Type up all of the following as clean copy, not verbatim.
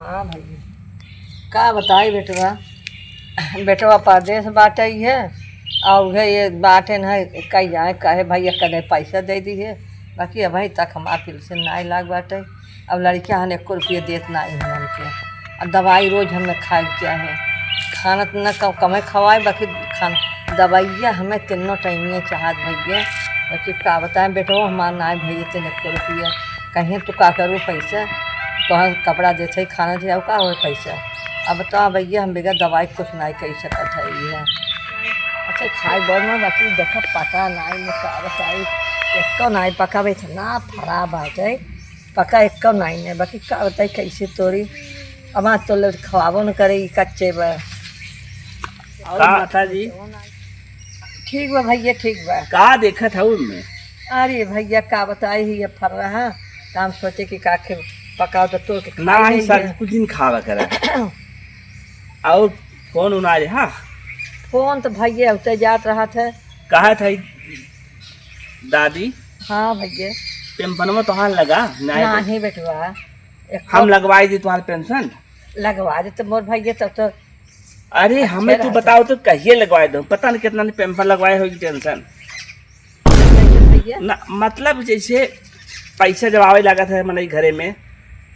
हाँ भाई, का बताई बेटवा। बेटवा परदेश बाटे ही है और उहे ये बाटे न कही जाए कहे भैया कदे पैसा दे दी है। बाकी अभी तक हमारा पेंशन नहीं लाग बाटे। अब लड़कियाँ हन 1 रुपये देत नहीं हमन के। और दवाई रोज हमें खाए के चाहे, खाना तो न कमे खवाए बाकी खाना दवाइया हमें तीनों टाइमिए चाहत भैया। बाकी का बताएं बेटवा हमारा ना भैया 1 रुपया कहीं तो का करूँ पैसा। कहाँ कपड़ा देते खाना दे का हो पैसा। अब बता भैया हम बगैर दवाई कुछ नहीं कर सकत है ये। अच्छा खाए बढ़ में बाकी देख पका नहीं का बताई एक नहीं पका इतना खराब बाटे पका एक नहीं है बाकी का बताई कैसे तोरी अब तो लोग खवाबो न करे कच्चे बा। माता जी ठीक बा भैया ठीक बा। का देखत है उनमें? अरे भैया का बताई ही ये फर रहा तो हम सोचे कि का पकाओ तो तोड़ के ना ही सर कुछ दिन खावा करे और कौन उनाज हाँ फोन तो भैया उतर जात रहा था। कहा था दादी हाँ भैया पेंशन में तो लगा नहीं बेटवा हम लगवाई दी तुम्हारे पेंशन लगवा दे तो मोर भैया तब तो। अरे हमें तू बताओ तो कहिए लगवाए दो पता नहीं कितना पेंशन लगवाए होगी टेंशन भैया ना मतलब जैसे पैसा जब आवे लगा था मैंने घरे में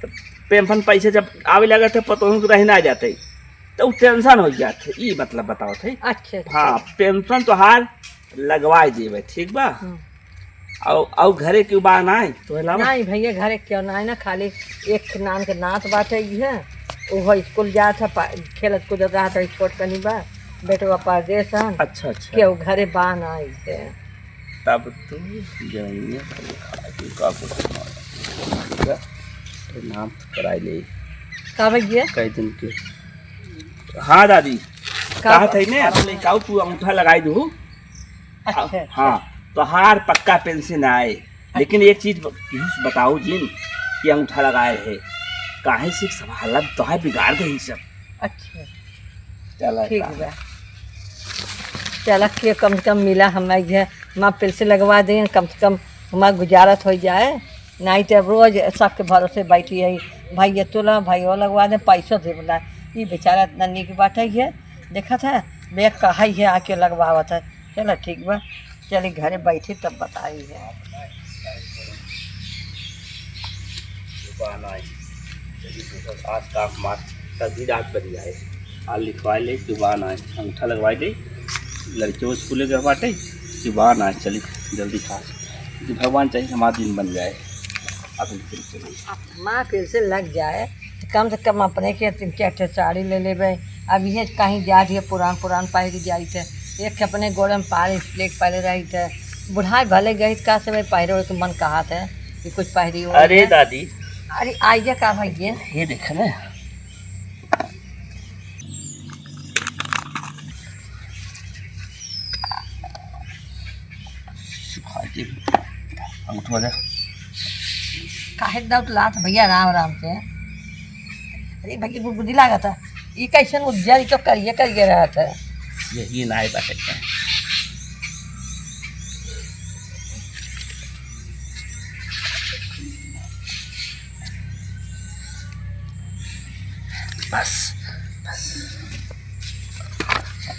तो पेंशन पैसे जब आवे लगा थे पतों को रहना जाते तो टेंशन हो जाते ये मतलब बताओ थे। अच्छा हाँ पेंशन तो हार लगवाए देवे ठीक बा। और घरे क्यों बा नहीं तो नहीं भैया घरे क्यों नहीं ना खाली एक नाम के नात बाटे है वो स्कूल जा था खेलत कूदत रहा था स्पोर्ट कनी बा बेटवा परदेश हन। अच्छा अच्छा क्यों घरे बा नहीं है तब तू जाइए तो नाम कराई ले का भैया कई दिन के। हाँ दादी कहा थे ने अपने काऊ तू अंगूठा लगाई दू। अच्छा हाँ तो हार पक्का पेंशन आए लेकिन एक चीज बताओ जिन कि अंगूठा लगाए है काहे से सब हालत तो है बिगाड़ दे ही सब। अच्छा चला ठीक है चला के कम से कम मिला हमें ये माँ पेंशन लगवा दें कम से कम हमारा गुजारत हो जाए नहीं तो रोज सबके भरोसे बैठी है भाई ये तो ला भाई वो लगवा दें पैसों से बोला ये बेचारा इतना नीक बात है देखा था मैं कहा है आके लगवावत है। चलो ठीक बा चलिए घरे बैठी तब बताई है। आज का मार तभी रात बन जाए आज लिखवा ले जुबान आए अंगूठा लगवाई दे लड़कियों स्कूल के बाटे जुबान आए चली जल्दी खा भगवान चाहिए हमारा दिन बन जाए। अब माँ फिर से लग जाए तो कम से कम अपने के 3-4 साड़ी ले लेवे। अब ये कहीं जा रही है पुरान पहरी जाई थे एक अपने गोड़े में पारी प्लेट पहले रही थे बुढ़ाई भले गई का से पहरे हो तो मन कहा था कि कुछ पहरी हो। अरे दादी अरे आइए का भैया ये देख ना अंगूठा दे काहे दौत लात भैया राम से। अरे भैया बुद्धि लगा था ये कैसे उज्जर तो करिए रहा था यही नाई बात है। बस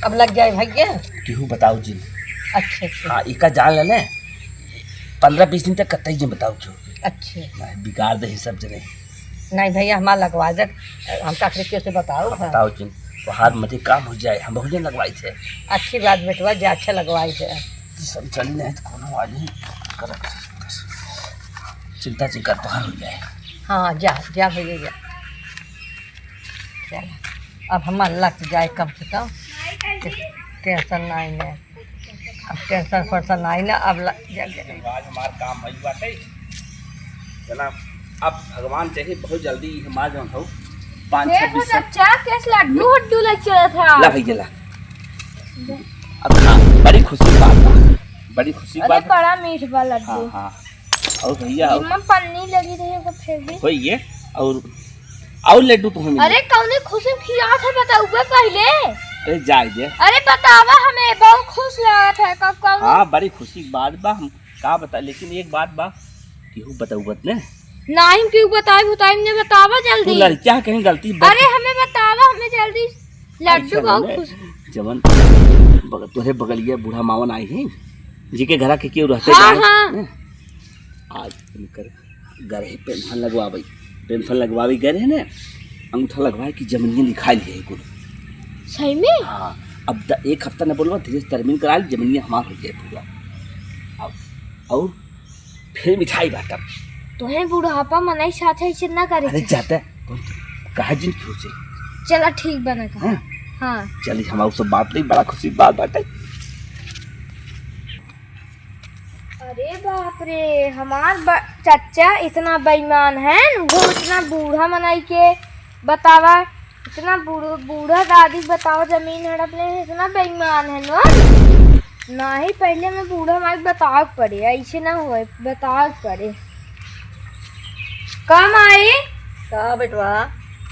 अब लग जाए भैया क्यों बताओ जी। अच्छा अच्छा हाँ इका जान ले 15-20 दिन तक कतई जी बताओ जो अच्छा बिगाड़ दे सब जगह नहीं भैया हमारा लगवा दे हम तकरीके से बताओ बताओ जिन तो हाथ मध्य काम हो जाए हम बहुत दिन लगवाई थे। अच्छी बात बेटवा जो अच्छा लगवाई थे सब चली नहीं तो कौन आज ही कर चिंता चिंता बाहर हो जाए। हाँ जा भैया जा चल अब हमारा लग जाए कम से कम टेंशन नहीं है अब टेंशन फंसन नहीं ना अब आज हमारा काम भई बाटे चला अब भगवान चाहिए बहुत जल्दी हमारा जो हो 5-6 अच्छा कैसे लड्डू लग चला था ला भैया ला अब हाँ बड़ी खुशी की बात बा बड़ी खुशी की अरे बात बड़ा मीठ वाला लड्डू हाँ और भैया इनमें पन्नी लगी रही है फिर भी हो ये और लड्डू तो हमें अरे कौने खुशी में खिला था बताऊगा पहले। अरे जाए दे अरे बतावा हमें बहुत खुश लगा था कब कब। हाँ बड़ी खुशी की बात बा हम का बता लेकिन एक बात बा केहू बताऊबत ने नहीं क्यों बताए ने बतावा तू जल्दी। लड़कियां कहीं गलती अरे हमें बतावा, हमें जल्दी। लड्डू बहुत खुश। जवन तोहरे बगलिया बूढ़ा मावन आई है जी के घरा के क्यों रहते हाँ, जाए हाँ। आज उनकर गरे पेंशन लगवावी गए ना, अंगूठा लगवाए कि जमीन लिखा लिए कुल। सही में? हाँ, अब एक हफ्ता न बोलवा, धीरे से तरमीन करा ली, जमीन हमार हो जाए पूरा। अब और फिर मिठाई बांटब। तुम्हें बुढ़ापा मनाई साथे ऐसे ना करे। अरे जाता है कहा जिन क्यों से। चला ठीक बना का। हाँ? हाँ चलिए हमारे सब बात नहीं, बड़ा खुशी बात बाटे। अरे बाप रे, चाचा इतना बेईमान है, वो इतना बूढ़ा मनाई के बतावा, इतना बूढ़ा दादी बताओ जमीन हड़प ले, इतना बेईमान है ना ही। पहले मैं बूढ़ा माई बताओ पड़े, ऐसे ना हुए बताओ पड़े। कम आई का बेटवा?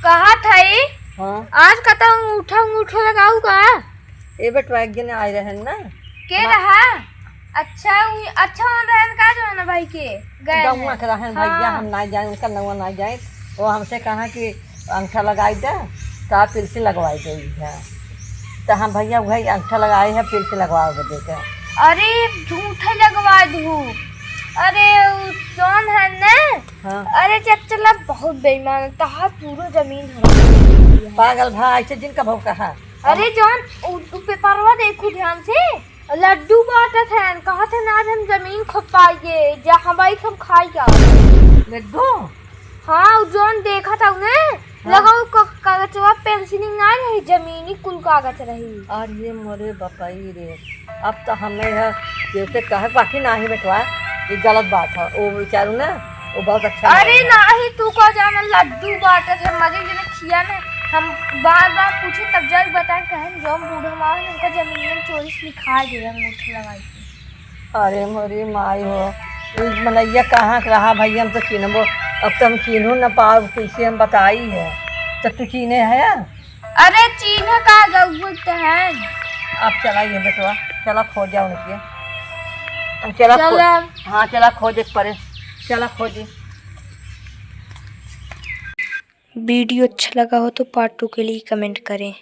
कहा था ये? हाँ आज कता अंगूठा लगाऊ का? ए बेटवा एक दिन आए रहे ना के रहा? अच्छा मन रहन का जो है ना भाई के गए गौवा के रहन भैया, हाँ। हम ना जाए उनका नवा ना जाए। वो हमसे कहा कि अंगूठा लगाई दे, तो आप पिलसी लगवाई गई है। तो हम भैया वही अंगूठा लगाए है, पिलसी लगवा के देते। अरे झूठे लगवा दू। अरे जौन है ना, हाँ अरे चचला बहुत बेईमान है, तहा पूरा जमीन हड़प। पागल भाई से जिनका भाव कहा। अरे जौन पेपरवा देखू ध्यान से, लड्डू बांटत है, कहा थे ना आज हम जमीन खपाइए, जहाँ बाइक हम खाई क्या लड्डू। हाँ जौन देखा था उन्हें लगाओ कागजवा पेंसिलिंग ना रही, जमीनी कुल कागज रही। अरे मोरे बपाई रे, अब तो हमें है के कहे बाकी ना ही बेटवा, ये गलत बात है। वो बेचारू ना वो बहुत अच्छा। अरे नहीं तू को जाना लड्डू बांटत है, मजे जने खिया ना, हम बार पूछे तब जाके बताए कहें जो बूढ़ा माँ उनका जमीन में चोरी लिखा दे अंगूठा लगाई। अरे मोरी माई हो, मनैया कहाँ के रहा भैया, हम तो चिन्हबो, अब तो हम चिन्हू न पाओ, कैसे हम बताई है। तो तू चीने है? अरे चीन्ह का गौत है। अब चलाइए बेटवा, चला खोज जाओ उनके, चला हाँ चला खोज एक परे, चला खोजे। वीडियो अच्छा लगा हो तो पार्ट 2 के लिए कमेंट करें।